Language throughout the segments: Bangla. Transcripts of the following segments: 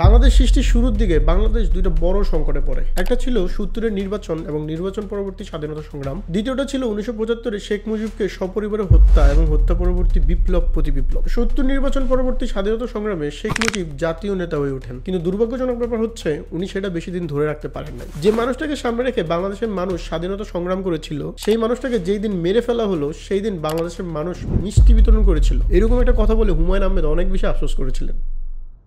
বাংলাদেশ সৃষ্টির শুরুর দিকে বাংলাদেশ দুইটা বড় সংকটে পড়ে। একটা ছিল ৭০-এর নির্বাচন এবং নির্বাচন পরবর্তী স্বাধীনতা সংগ্রাম। দ্বিতীয়টা ছিল ১৯৭৫-এ শেখ মুজিবকে সপরিবারে হত্যা এবং হত্যা পরবর্তী বিপ্লব প্রতি বিপ্লব। ৭০ নির্বাচন পরবর্তী স্বাধীনতা সংগ্রামে শেখ মুজিব জাতীয় নেতা হয়ে ওঠেন, কিন্তু দুর্ভাগ্যজনক ব্যাপার হচ্ছে উনি সেটা বেশি দিন ধরে রাখতে পারেন নাই। যে মানুষটাকে সামনে রেখে বাংলাদেশের মানুষ স্বাধীনতা সংগ্রাম করেছিল, সেই মানুষটাকে যেই দিন মেরে ফেলা হলো সেই দিন বাংলাদেশের মানুষ মিষ্টি বিতরণ করেছিল। এরকম একটা কথা বলে হুমায়ুন আহমেদ অনেক বেশি আফসোস করেছিলেন।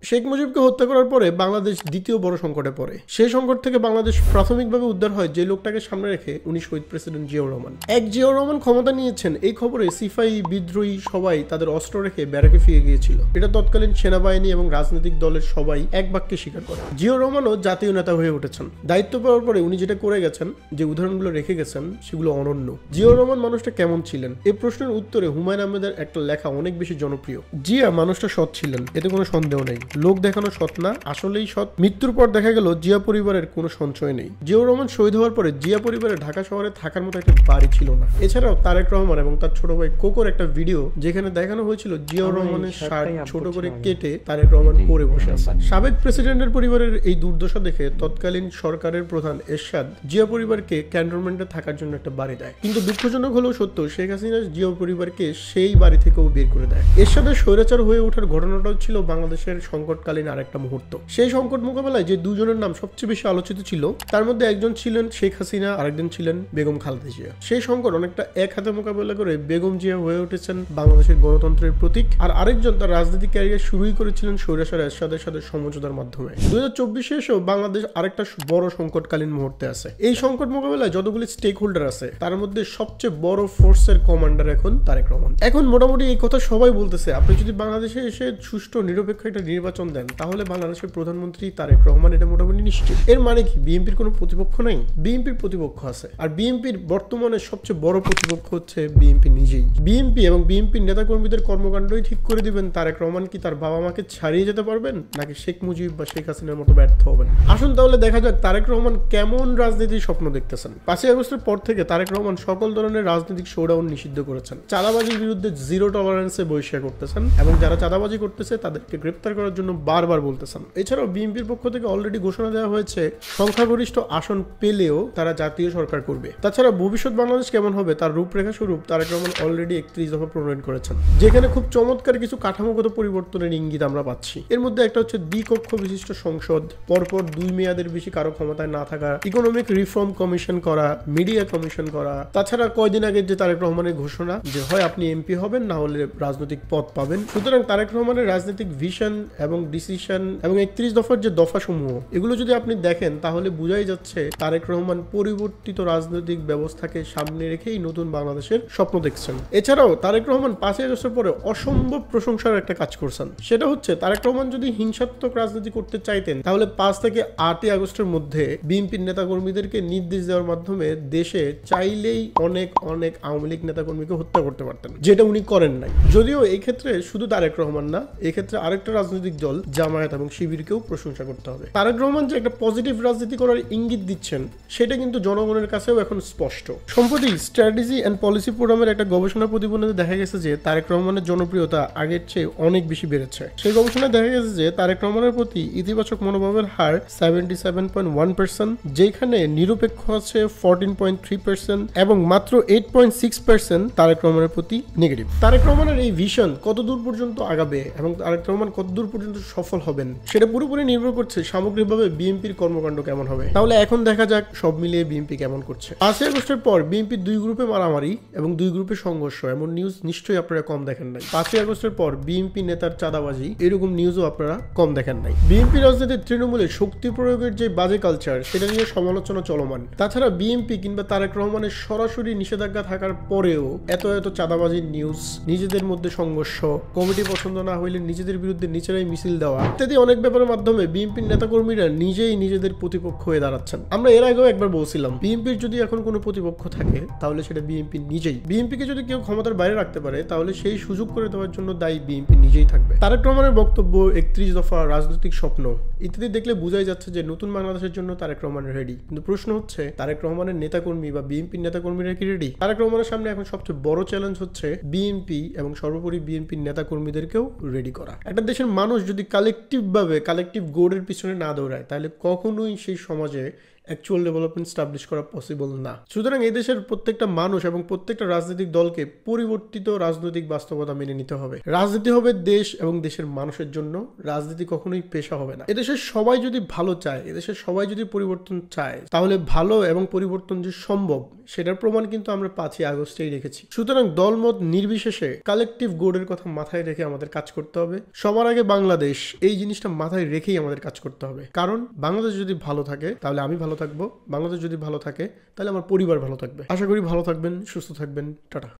শেখ মুজিবকে হত্যা করার পরে বাংলাদেশ দ্বিতীয় বড় সংকটে পড়ে। সেই সংকট থেকে বাংলাদেশ প্রাথমিকভাবে উদ্ধার হয় যে লোকটাকে সামনে রেখে, উনি শহীদ প্রেসিডেন্ট জিয়াউর রহমান। জিয়াউর রহমান ক্ষমতা নিয়েছেন এই খবরে সিপাহী বিদ্রোহী সবাই তাদের অস্ত্র রেখে ব্যারাকে ফিরে গিয়েছিল। এটা তৎকালীন সেনাবাহিনী এবং রাজনৈতিক দলের সবাই এক বাক্যে স্বীকার করে। জিয়াউর রহমানও জাতীয় নেতা হয়ে উঠেছেন। দায়িত্ব পাওয়ার পরে উনি যেটা করে গেছেন, যে উদাহরণগুলো রেখে গেছেন, সেগুলো অনন্য। জিয়াউর রহমান মানুষটা কেমন ছিলেন এই প্রশ্নের উত্তরে হুমায়ুন আহমেদের একটা লেখা অনেক বেশি জনপ্রিয়। জিয়া মানুষটা সৎ ছিলেন, এতে কোনো সন্দেহ নেই। লোক দেখানো সৎ না, আসলেই সৎ। মৃত্যুর পর দেখা গেল জিয়া পরিবারের কোনো সঞ্চয় নেই। জিয়াউর রহমান শহীদ হওয়ার পরে জিয়া পরিবারের ঢাকা শহরে থাকার মতো একটা বাড়ি ছিল না। এছাড়াও তারেক রহমান এবং তার ছোট ভাই কোকোর একটা ভিডিও যেখানে দেখানো হয়েছিল জিয়াউর রহমানের শার্ট ছোট করে কেটে তারেক রহমান পরে বসে আছে। সাবেক প্রেসিডেন্টের পরিবারের এই দুর্দশা দেখে তৎকালীন সরকারের প্রধান এরশাদ জিয়া পরিবারকে ক্যান্টনমেন্টে থাকার জন্য একটা বাড়ি দেয়। কিন্তু দুঃখজনক হলেও সত্য, শেখ হাসিনা জিয়া পরিবারকে সেই বাড়ি থেকেও বের করে দেয়। এরশাদের স্বৈরাচার হয়ে ওঠার ঘটনাটাও ছিল বাংলাদেশের সংকটকালীন আরেকটা মুহূর্ত। সেই সংকট মোকাবেলায় যে দুজনের নাম সবচেয়ে বেশি আলোচিত ছিল, তার মধ্যে একজন ছিলেন শেখ হাসিনা, আরেকজন ছিলেন বেগম খালেদা জিয়া। সেই সংকট অনেকটা এক হাতে মোকাবেলা করে বেগম জিয়া হয়ে উঠেছেন বাংলাদেশের গণতন্ত্রের প্রতীক, আর আরেকজন তার রাজনৈতিক ক্যারিয়ার শুরুই করেছিলেন স্বৈরাচার এরশাদের সাথে সমঝোতার মাধ্যমে। 2024-এ এসেও বাংলাদেশ আরেকটা বড় সংকটকালীন মুহূর্তে আছে। এই সংকট মোকাবেলায় যতগুলি স্টেক হোল্ডার আছে, তার মধ্যে সবচেয়ে বড় ফোর্সের কমান্ডার এখন তারেক রহমান। এখন মোটামুটি এই কথা সবাই বলতেছে, আপনি যদি বাংলাদেশে এসে সুষ্ঠু নিরপেক্ষ একটা নির্বাচন দেন, তাহলে বাংলাদেশের প্রধানমন্ত্রী তারেক রহমান, এটা মোটামুটি নিশ্চিত। এর মানে কি বিএনপির কোনো প্রতিপক্ষ নাই? বিএনপির প্রতিপক্ষ আছে, আর বিএনপির বর্তমানে সবচেয়ে বড় প্রতিপক্ষ হচ্ছে বিএনপি নিজেই। বিএনপি এবং বিএনপির নেতাকর্মীদের কর্মকাণ্ডই ঠিক করে দিবেন তারেক রহমান কি তার বাবা মাকে ছাড়িয়ে যেতে পারবেন, নাকি শেখ মুজিব বা শেখ হাসিনার মতো ব্যর্থ হবেন। আসুন তাহলে দেখা যাক তারেক রহমান কেমন রাজনীতির স্বপ্ন দেখতেছেন। 5ই আগস্টের পর থেকে তারেক রহমান সকল ধরনের রাজনৈতিক শোডাউন নিষিদ্ধ করেছেন। চাঁদাবাজির বিরুদ্ধে জিরো টলারেন্সে বহিষ্কার করতেছেন এবং যারা চাঁদাবাজি করতেছে তাদেরকে গ্রেপ্তার করার জন্য বারবার বলতেছেন। এছাড়াও বিএনপির পক্ষ থেকে অলরেডি ঘোষণা দেওয়া হয়েছে সংখ্যাগরিষ্ঠ আসন পেলেও তারা জাতীয় সরকার করবে। তাছাড়া ভবিষ্যৎ বাংলাদেশ কেমন হবে তার রূপরেখা স্বরূপ তারেক রহমান অলরেডি 31 দফা প্রণয়ন করেছেন, যেখানে খুব চমৎকার কিছু কাঠামোগত পরিবর্তনের ইঙ্গিত আমরা পাচ্ছি। এর মধ্যে একটা হচ্ছে দ্বিকক্ষ বিশিষ্ট সংসদ, পরপর 2 মেয়াদের বেশি কারো ক্ষমতায় না থাকা, ইকোনমিক রিফর্ম কমিশন করা, মিডিয়া কমিশন করা। তাছাড়া কয়দিন আগে যে তারেক রহমানের ঘোষণা যে হয় আপনি এমপি হবেন, না হলে রাজনৈতিক পদ পাবেন। সুতরাং তারেক রহমানের রাজনৈতিক ভিশন এবং ডিসিশন এবং 31 দফার যে দফাসমূহ, এগুলো যদি আপনি দেখেন তাহলে বোঝাই যাচ্ছে তারেক রহমান পরিবর্তিত রাজনৈতিক ব্যবস্থাকে সামনে রেখেই নতুন বাংলাদেশের স্বপ্ন দেখছেন। এছাড়াও তারেক রহমান 5ই আগস্টের পরে অসম্ভব প্রশংসার একটা কাজ করছেন। সেটা হচ্ছে তারেক রহমান যদি হিংসাত্মক রাজনীতি করতে চাইতেন, তাহলে 5 থেকে 8ই আগস্টের মধ্যে বিএনপির নেতাকর্মীদেরকে নির্দেশ দেওয়ার মাধ্যমে দেশে চাইলেই অনেক অনেক আওয়ামী লীগ নেতাকর্মীকে হত্যা করতে পারতেন, যেটা উনি করেন নাই। যদিও এই ক্ষেত্রে শুধু তারেক রহমান না, এই ক্ষেত্রে আরেকটা রাজনৈতিক দল জামায়াত এবং শিবিরকেও প্রশংসা করতে হবে। তারেক রহমান যে একটা পজিটিভ রাজনীতি করার ইঙ্গিত দিচ্ছেন, সেটা কিন্তু জনগণের কাছেও এখন স্পষ্ট। সম্প্রতি স্ট্র্যাটেজি অ্যান্ড পলিসি প্রোগ্রামের একটা গবেষণা প্রতিবেদনে দেখা গেছে যে তারেক রহমানের জনপ্রিয়তা আগের চেয়ে অনেক বেশি বেড়েছে। সেই গবেষণায় দেখা গেছে যে তারেক রহমানের প্রতি ইতিবাচক মনোভাবের হার 77.1%, যেখানে নিরপেক্ষ আছে 14.3% এবং মাত্র 8.6% তারেক রহমানের প্রতি নেগেটিভ। তারেক রহমানের এই ভিশন কতদূর পর্যন্ত আগাবে এবং তারেক রহমান কতদূর পর্যন্ত সফল হবেন, সেটা পুরোপুরি নির্ভর করছে সামগ্রিকভাবে বিএনপির কর্মকাণ্ড কেমন হবে। তাহলে এখন দেখা যাক সব মিলিয়ে বিএনপি কেমন করছে। 5ই আগস্টের পর বিএনপির 2 গ্রুপে মারামারি এবং 2 গ্রুপে সংঘর্ষ, এমন নিউজ নিশ্চয়ই আপনারা কম দেখেন নাই। 5ই আগস্টের পর বিএনপি নেতার চাঁদাবাজি, এরকম নিউজও আপনারা কম দেখেন নাই। বিএনপি রাজনীতির তৃণমূলে শক্তি প্রয়োগের যে বাজে কালচার, সেটা নিয়ে সমালোচনা চলমান। তাছাড়া বিএনপি কিংবা তারেক রহমানের সরাসরি নিষেধাজ্ঞা থাকার পরেও এত চাঁদাবাজির নিউজ, নিজেদের মধ্যে সংঘর্ষ, কমিটি পছন্দ না হইলে নিজেদের বিরুদ্ধে নিজেরাই মিছিল দেওয়া ইত্যাদি অনেক ব্যাপারের মাধ্যমে বিএনপির নেতাকর্মীরা নিজেই নিজেদের প্রতিপক্ষ হয়ে দাঁড়াচ্ছেন। আমরা এর আগেও একবার বলছিলাম, বিএনপির যদি এখন কোনো প্রতিপক্ষ থাকে তাহলে সেটা বিএনপি নিজেই। বিএনপিকে যদি কেউ ক্ষমতার বাইরে রাখতে পারে, তাহলে সেই সুযোগ করে দেওয়ার জন্য দায়ী বিএনপি নিজেই থাকবে। তারেক রহমানের বক্তব্য, 31 দফা, রাজনৈতিক স্বপ্ন ইত্যাদি দেখলে বোঝাই যাচ্ছে যে নতুন বাংলাদেশের জন্য তারেক রহমান রেডি। কিন্তু প্রশ্ন হচ্ছে তারেক রহমানের নেতাকর্মী বা বিএনপির নেতাকর্মীরা কি রেডি? তারেক রহমানের সামনে এখন সবচেয়ে বড় চ্যালেঞ্জ হচ্ছে বিএনপি এবং সর্বোপরি বিএনপির নেতাকর্মীদেরকেও রেডি করা। একটা দেশের মানুষ যদি কালেকটিভ গোলের পিছনে না দৌড়ায় তাহলে কখনোই সেই সমাজে অ্যাকচুয়াল ডেভেলপমেন্ট স্টাবলিশ করা পসিবল না। সুতরাং এই দেশের প্রত্যেকটা মানুষ এবং প্রত্যেকটা রাজনৈতিক দলকে পরিবর্তিত রাজনৈতিক বাস্তবতা মেনে নিতে হবে। রাজনীতি হবে দেশ এবং দেশের মানুষের জন্য, রাজনীতি কখনোই পেশা হবে না। এদেশের সবাই যদি ভালো চায়, এদেশের সবাই যদি পরিবর্তন চায়, তাহলে ভালো এবং পরিবর্তন যে সম্ভব সেটার প্রমাণ কিন্তু আমরা 5ই আগস্টেই রেখেছি। সুতরাং দলমত নির্বিশেষে কালেকটিভ গোলের কথা মাথায় রেখে আমাদের কাজ করতে হবে। সবার আগে বাংলাদেশ, এই জিনিসটা মাথায় রেখেই আমাদের কাজ করতে হবে। কারণ বাংলাদেশ যদি ভালো থাকে তাহলে আমি ভালো থাকবো, বাংলাদেশ যদি ভালো থাকে তাহলে আমার পরিবার ভালো থাকবে। আশা করি ভালো থাকবেন, সুস্থ থাকবেন। টাটা।